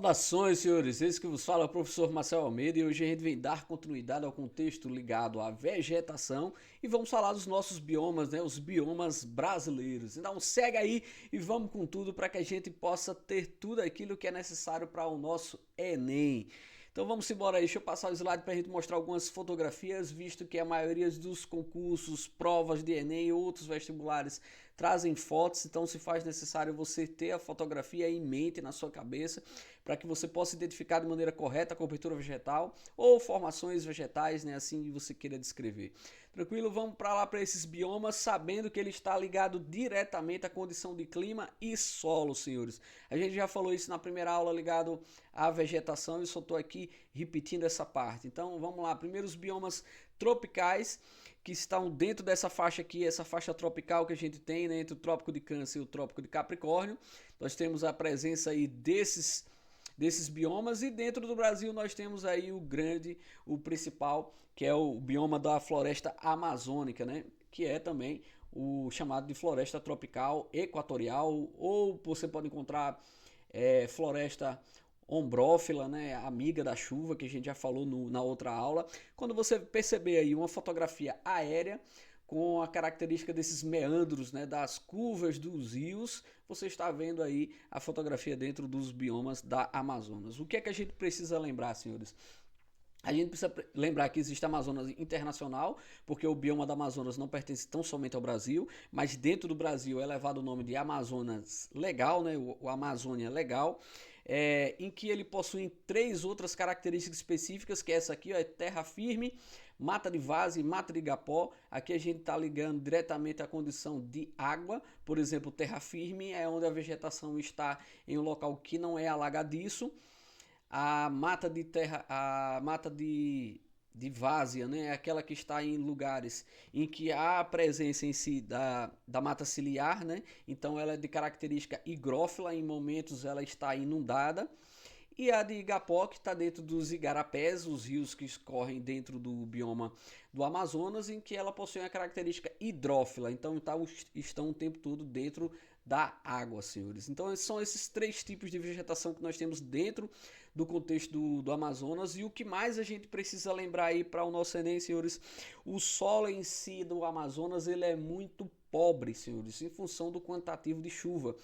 Saudações, senhores! Esse que vos fala é o professor Marcel Almeida e hoje a gente vem dar continuidade ao contexto ligado à vegetação e vamos falar dos nossos biomas, né? Os biomas brasileiros. Então segue aí e vamos com tudo para que a gente possa ter tudo aquilo que é necessário para o nosso Enem. Então vamos embora aí, deixa eu passar o slide para a gente mostrar algumas fotografias, visto que a maioria dos concursos, provas de Enem e outros vestibulares trazem fotos, então se faz necessário você ter a fotografia em mente, na sua cabeça, para que você possa identificar de maneira correta a cobertura vegetal ou formações vegetais, né, assim você queira descrever. Tranquilo? Vamos para lá para esses biomas, sabendo que ele está ligado diretamente à condição de clima e solo, senhores. A gente já falou isso na primeira aula ligado à vegetação e só estou aqui repetindo essa parte. Então vamos lá, primeiro os biomas tropicais, que estão dentro dessa faixa aqui, essa faixa tropical que a gente tem, né, entre o Trópico de Câncer e o Trópico de Capricórnio. Nós temos a presença aí desses biomas e dentro do Brasil nós temos aí o principal, que é o bioma da floresta amazônica, né, que é também o chamado de floresta tropical equatorial, ou você pode encontrar floresta ombrófila, né, amiga da chuva, que a gente já falou na outra aula. Quando você perceber aí uma fotografia aérea com a característica desses meandros, né, das curvas dos rios, você está vendo aí a fotografia dentro dos biomas da Amazonas. O que é que a gente precisa lembrar, senhores? A gente precisa lembrar que existe a Amazonas internacional, porque o bioma da Amazonas não pertence tão somente ao Brasil, mas dentro do Brasil é levado o nome de Amazonas Legal, né? O Amazônia Legal, em que ele possui três outras características específicas, que é essa aqui, ó, é terra firme, mata de vase, mata de igapó. Aqui a gente está ligando diretamente à condição de água, por exemplo, terra firme é onde a vegetação está em um local que não é alagadiço. A mata de terra, a mata de várzea, né, é aquela que está em lugares em que há a presença em si da mata ciliar, né, então ela é de característica higrófila, em momentos ela está inundada. E a de Igapó, que está dentro dos igarapés, os rios que escorrem dentro do bioma do Amazonas, em que ela possui a característica hidrófila, então estão o tempo todo dentro da água, senhores. Então são esses três tipos de vegetação que nós temos dentro do contexto do Amazonas. E o que mais a gente precisa lembrar aí para o nosso Enem, senhores, o solo em si do Amazonas ele é muito pobre, senhores, em função do quantitativo de chuva.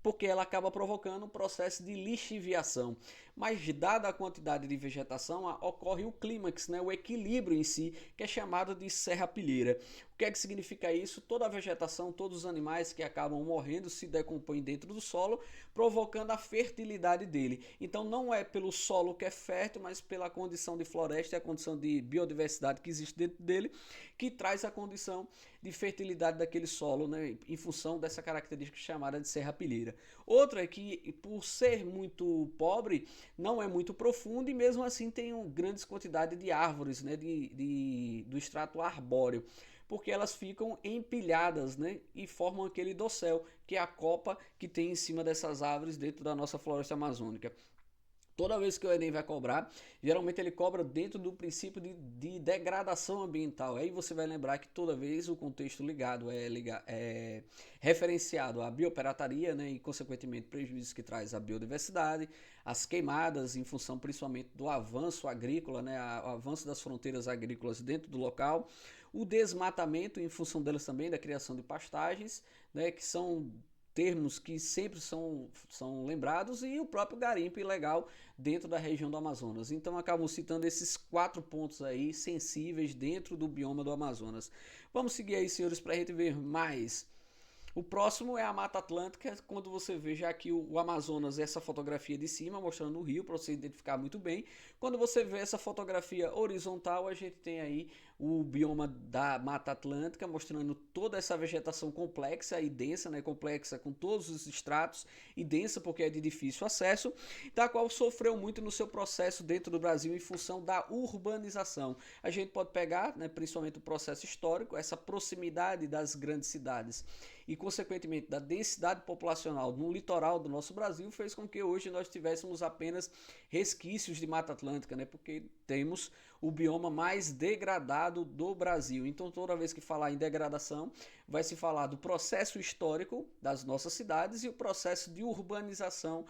Porque ela acaba provocando um processo de lixiviação. Mas dada a quantidade de vegetação, ocorre o clímax, né, o equilíbrio em si, que é chamado de serrapilheira. O que é que significa isso? Toda a vegetação, todos os animais que acabam morrendo se decompõem dentro do solo, provocando a fertilidade dele. Então não é pelo solo que é fértil, mas pela condição de floresta e a condição de biodiversidade que existe dentro dele, que traz a condição de fertilidade daquele solo, né, em função dessa característica chamada de serrapilheira. Outra é que, por ser muito pobre, não é muito profundo e mesmo assim tem grandes quantidades de árvores, né, do extrato arbóreo, porque elas ficam empilhadas, né, e formam aquele dossel, que é a copa que tem em cima dessas árvores dentro da nossa floresta amazônica. Toda vez que o Enem vai cobrar, geralmente ele cobra dentro do princípio de degradação ambiental. Aí você vai lembrar que toda vez o contexto ligado é referenciado à biopirataria, né, e consequentemente prejuízos que traz à biodiversidade, as queimadas em função principalmente do avanço agrícola, né, o avanço das fronteiras agrícolas dentro do local, o desmatamento em função delas também da criação de pastagens, né, que são termos que sempre são lembrados, e o próprio garimpo ilegal dentro da região do Amazonas. Então acabam citando esses quatro pontos aí sensíveis dentro do bioma do Amazonas. Vamos seguir aí, senhores, para a gente ver mais. O próximo é a Mata Atlântica, quando você vê já aqui o Amazonas, essa fotografia de cima, mostrando o rio, para você identificar muito bem. Quando você vê essa fotografia horizontal, a gente tem aí o bioma da Mata Atlântica, mostrando toda essa vegetação complexa e densa, né? Complexa com todos os estratos e densa porque é de difícil acesso, da qual sofreu muito no seu processo dentro do Brasil em função da urbanização. A gente pode pegar, né, principalmente o processo histórico, essa proximidade das grandes cidades e, consequentemente, da densidade populacional no litoral do nosso Brasil, fez com que hoje nós tivéssemos apenas resquícios de Mata Atlântica, né? Porque temos o bioma mais degradado do Brasil. Então, toda vez que falar em degradação, vai se falar do processo histórico das nossas cidades e o processo de urbanização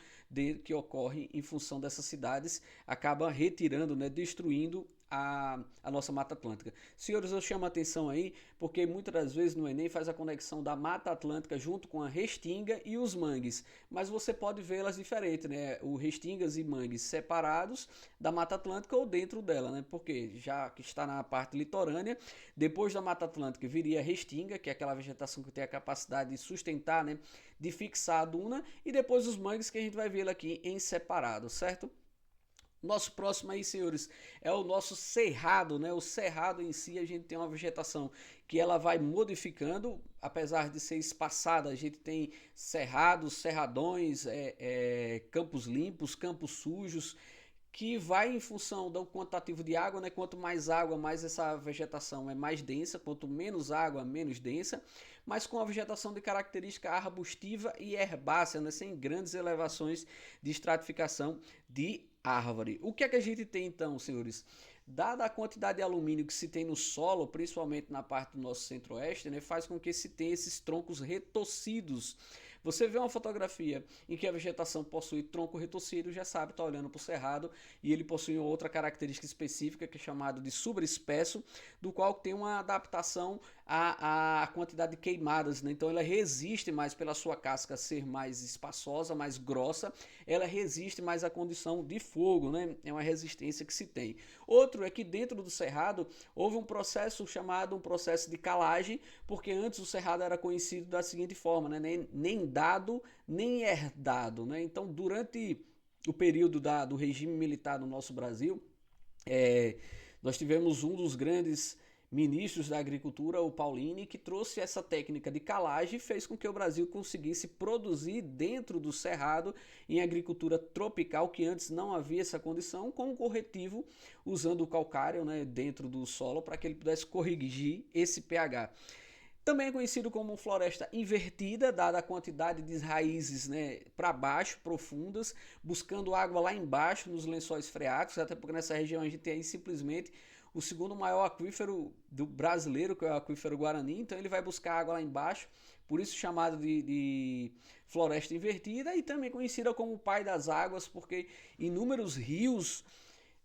que ocorre em função dessas cidades, acaba retirando, né, destruindo a nossa Mata Atlântica. Senhores, eu chamo a atenção aí, porque muitas das vezes no Enem faz a conexão da Mata Atlântica junto com a Restinga e os mangues, mas você pode vê-las diferentes, né? O Restingas e mangues separados da Mata Atlântica ou dentro dela, né? Porque já que está na parte litorânea, depois da Mata Atlântica viria a Restinga, que é aquela vegetação que tem a capacidade de sustentar, né, de fixar a duna, e depois os mangues, que a gente vai vê-la aqui em separado, certo? Nosso próximo aí, senhores, é o nosso cerrado, né? O cerrado em si, a gente tem uma vegetação que ela vai modificando, apesar de ser espaçada, a gente tem cerrados, cerradões, campos limpos, campos sujos, que vai em função do quantitativo de água, né? Quanto mais água, mais essa vegetação é mais densa, quanto menos água, menos densa, mas com a vegetação de característica arbustiva e herbácea, né? Sem grandes elevações de estratificação de árvore. O que é que a gente tem então, senhores? Dada a quantidade de alumínio que se tem no solo, principalmente na parte do nosso centro-oeste, né, faz com que se tenha esses troncos retorcidos. Você vê uma fotografia em que a vegetação possui tronco retorcido, já sabe, está olhando para o cerrado, e ele possui outra característica específica que é chamado de subespesso, do qual tem uma adaptação à quantidade de queimadas, né? Então ela resiste mais pela sua casca ser mais espaçosa, mais grossa, ela resiste mais à condição de fogo, né? É uma resistência que se tem. Outro é que dentro do cerrado houve um processo chamado um processo de calagem, porque antes o cerrado era conhecido da seguinte forma, né? Nem dado, nem herdado, né? Então, durante o período do regime militar no nosso Brasil, nós tivemos um dos grandes ministros da agricultura, o Paulini, que trouxe essa técnica de calagem e fez com que o Brasil conseguisse produzir dentro do cerrado em agricultura tropical, que antes não havia essa condição, com um corretivo usando o calcário, né, dentro do solo para que ele pudesse corrigir esse pH. Também é conhecido como floresta invertida, dada a quantidade de raízes, né, para baixo, profundas, buscando água lá embaixo, nos lençóis freáticos, até porque nessa região a gente tem aí simplesmente o segundo maior aquífero do brasileiro, que é o aquífero Guarani, então ele vai buscar água lá embaixo, por isso chamado de floresta invertida, e também conhecida como o pai das águas, porque inúmeros rios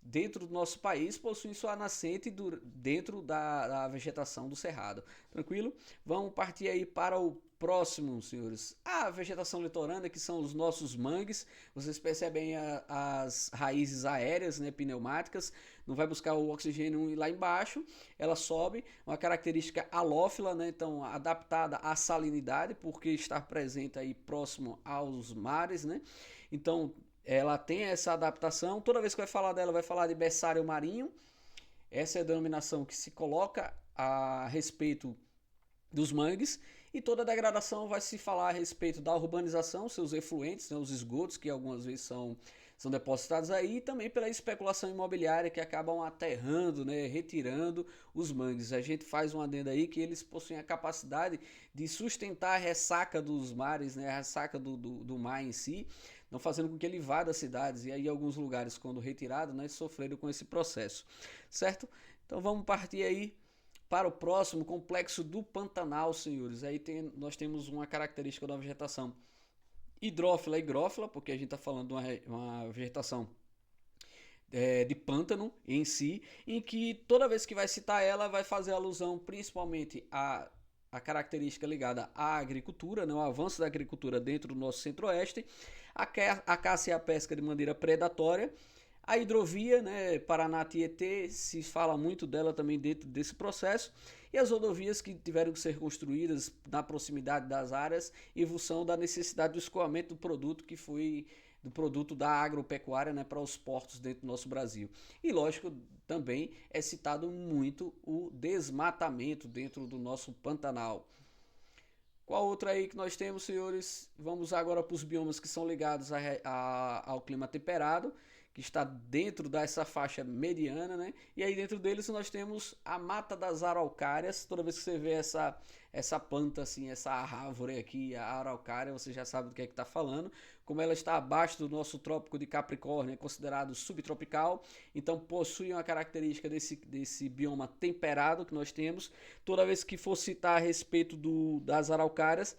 dentro do nosso país possuem sua nascente dentro da vegetação do cerrado. Tranquilo? Vamos partir aí para o próximo, senhores. A vegetação litorânea, que são os nossos mangues. Vocês percebem as raízes aéreas, né, pneumáticas. Não vai buscar o oxigênio lá embaixo. Ela sobe. Uma característica halófila, né, então adaptada à salinidade, porque está presente aí próximo aos mares, né? Então, ela tem essa adaptação. Toda vez que vai falar dela, vai falar de berçário marinho. Essa é a denominação que se coloca a respeito dos mangues. E toda a degradação vai se falar a respeito da urbanização, seus efluentes, né, os esgotos que algumas vezes são depositados aí, e também pela especulação imobiliária que acabam aterrando, né, retirando os mangues. A gente faz um adendo aí que eles possuem a capacidade de sustentar a ressaca dos mares, né, a ressaca do mar em si, não fazendo com que ele vá das cidades, e aí alguns lugares, quando retirado, né, sofreram com esse processo, certo? Então vamos partir aí para o próximo, complexo do Pantanal, senhores. Aí nós temos uma característica da vegetação hidrófila e higrófila, porque a gente está falando de uma vegetação de pântano em si, em que toda vez que vai citar ela, vai fazer alusão principalmente a característica ligada à agricultura, né, o avanço da agricultura dentro do nosso centro-oeste, a caça e a pesca de maneira predatória, a hidrovia, né, Paraná-Tietê, se fala muito dela também dentro desse processo, e as rodovias que tiveram que ser construídas na proximidade das áreas em função da necessidade do escoamento do produto que foi do produto da agropecuária, né, para os portos dentro do nosso Brasil. E lógico, também é citado muito o desmatamento dentro do nosso Pantanal. Qual outra aí que nós temos, senhores? Vamos agora para os biomas que são ligados ao clima temperado, que está dentro dessa faixa mediana, né? E aí dentro deles nós temos a Mata das Araucárias. Toda vez que você vê essa planta assim, essa árvore aqui, a araucária, você já sabe do que é que está falando. Como ela está abaixo do nosso trópico de Capricórnio, é considerado subtropical, então possui uma característica desse bioma temperado que nós temos. Toda vez que for citar a respeito das araucárias,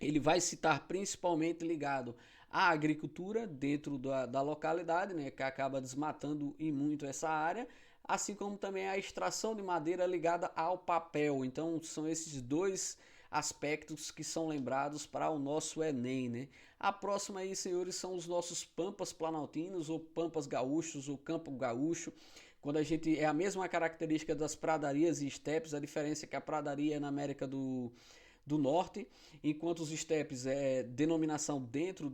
ele vai citar principalmente ligado à agricultura dentro da localidade, né, que acaba desmatando e muito essa área, assim como também a extração de madeira ligada ao papel. Então são esses dois aspectos que são lembrados para o nosso Enem, né? A próxima aí, senhores, são os nossos pampas planaltinos ou pampas gaúchos ou campo gaúcho. Quando a gente é a mesma característica das pradarias e estepes, a diferença é que a pradaria é na América do Norte, enquanto os estepes é denominação dentro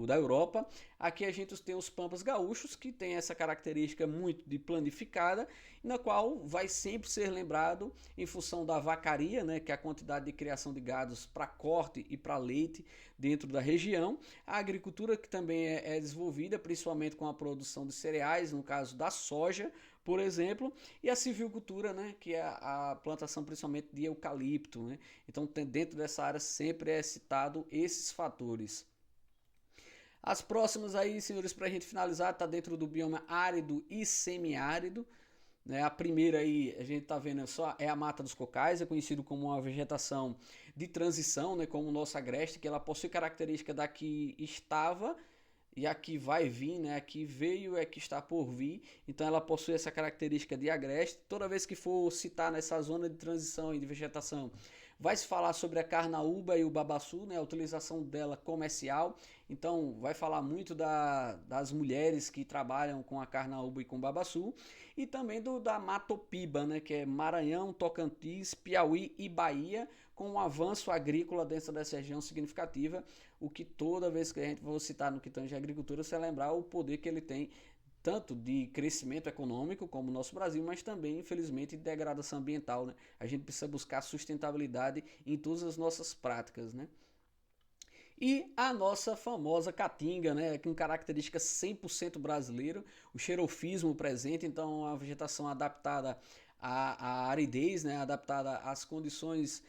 da Europa. Aqui a gente tem os pampas gaúchos, que tem essa característica muito de planificada, na qual vai sempre ser lembrado em função da vacaria, né, que é a quantidade de criação de gados para corte e para leite dentro da região. A agricultura que também é desenvolvida, principalmente com a produção de cereais, no caso da soja, por exemplo, e a silvicultura, né, que é a plantação principalmente de eucalipto, né? Então, dentro dessa área sempre é citado esses fatores. As próximas aí, senhores, para a gente finalizar, está dentro do bioma árido e semiárido, né? A primeira aí, a gente está vendo só, é a Mata dos Cocais, é conhecido como uma vegetação de transição, né, como o nosso agreste, que ela possui característica da que estava e aqui vai vir, né? Aqui veio é que está por vir. Então ela possui essa característica de agreste. Toda vez que for citar nessa zona de transição e de vegetação, vai se falar sobre a carnaúba e o babaçu, né? A utilização dela comercial. Então vai falar muito das mulheres que trabalham com a carnaúba e com o babaçu. E também da Matopiba, né? Que é Maranhão, Tocantins, Piauí e Bahia, com um avanço agrícola dentro dessa região significativa, o que toda vez que a gente for citar no que tange a agricultura, você vai lembrar o poder que ele tem, tanto de crescimento econômico, como o nosso Brasil, mas também, infelizmente, de degradação ambiental, né? A gente precisa buscar sustentabilidade em todas as nossas práticas, né? E a nossa famosa caatinga, né, com característica 100% brasileiro, o xerofismo presente, então a vegetação adaptada à aridez, né, adaptada às condições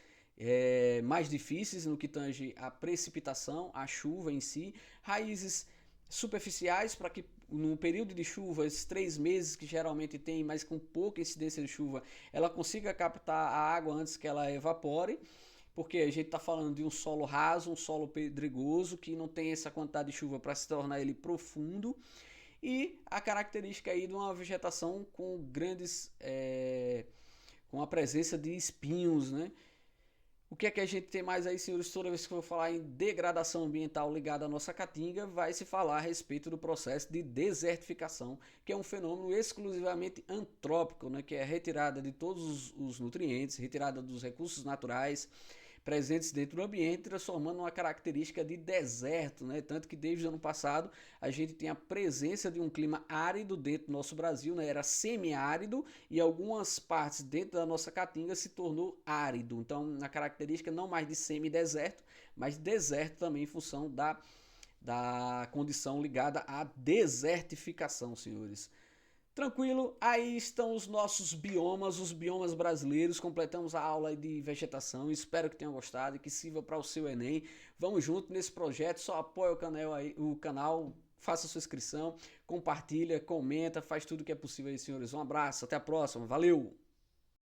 mais difíceis no que tange a precipitação, a chuva em si, raízes superficiais para que no período de chuva, esses 3 meses que geralmente tem, mas com pouca incidência de chuva, ela consiga captar a água antes que ela evapore, porque a gente está falando de um solo raso, um solo pedregoso, que não tem essa quantidade de chuva para se tornar ele profundo, e a característica aí de uma vegetação com com a presença de espinhos, né? O que é que a gente tem mais aí, senhores? Toda vez que eu falar em degradação ambiental ligada à nossa caatinga, vai se falar a respeito do processo de desertificação, que é um fenômeno exclusivamente antrópico, né? Que é a retirada de todos os nutrientes, retirada dos recursos naturais presentes dentro do ambiente, transformando uma característica de deserto, né? Tanto que desde o ano passado a gente tem a presença de um clima árido dentro do nosso Brasil, né? Era semiárido e algumas partes dentro da nossa caatinga se tornou árido. Então, a característica não mais de semideserto, mas deserto também em função da condição ligada à desertificação, senhores. Tranquilo, aí estão os biomas brasileiros. Completamos a aula de vegetação. Espero que tenham gostado e que sirva para o seu Enem. Vamos junto nesse projeto. Só apoia o canal, faça sua inscrição, compartilha, comenta, faz tudo que é possível aí, senhores. Um abraço, até a próxima. Valeu!